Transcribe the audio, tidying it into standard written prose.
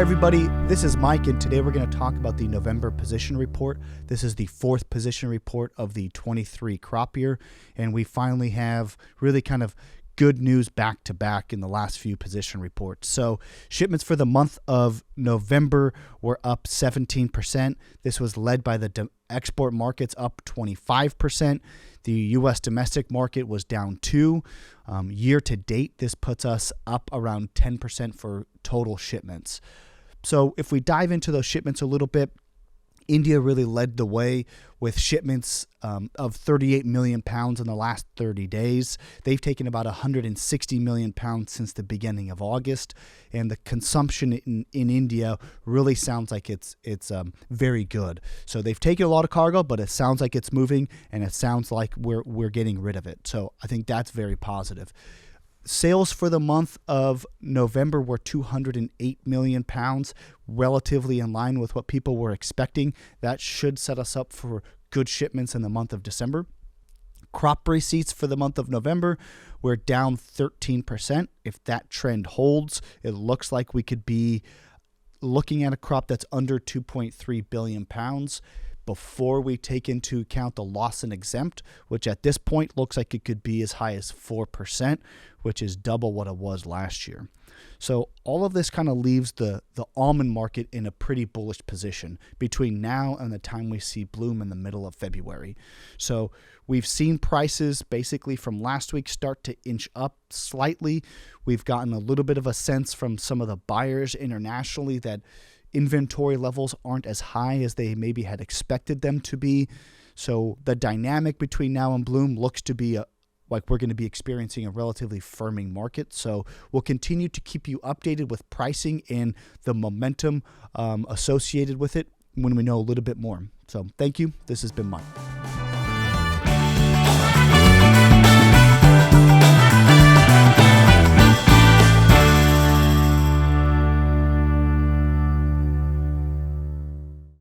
Hi everybody, this is Mike, and today we're going to talk about the November position report. This is the fourth position report of the 23 crop year, and we finally have really kind of good news back to back in the last few position reports. So shipments for the month of November were up 17%. This was led by the export markets up 25%. The U.S. domestic market was down 2%. Year to date, this puts us up around 10% for total shipments. So if we dive into those shipments a little bit, India really led the way with shipments of 38 million pounds in the last 30 days. They've taken about 160 million pounds since the beginning of August, and the consumption in India really sounds like it's very good. So they've taken a lot of cargo, but it sounds like it's moving, and it sounds like we're getting rid of it. So I think that's very positive. Sales for the month of November were 208 million pounds, relatively in line with what people were expecting. That should set us up for good shipments in the month of December. Crop receipts for the month of November were down 13%. If that trend holds, it looks like we could be looking at a crop that's under 2.3 billion pounds. Before we take into account the loss and exempt, which at this point looks like it could be as high as 4%, which is double what it was last year. So all of this kind of leaves the almond market in a pretty bullish position between now and the time we see bloom in the middle of February. So we've seen prices basically from last week start to inch up slightly. We've gotten a little bit of a sense from some of the buyers internationally that inventory levels aren't as high as they maybe had expected them to be. So the dynamic between now and bloom looks to be like we're going to be experiencing a relatively firming market. So we'll continue to keep you updated with pricing and the momentum associated with it when we know a little bit more. So thank you. This has been Mike.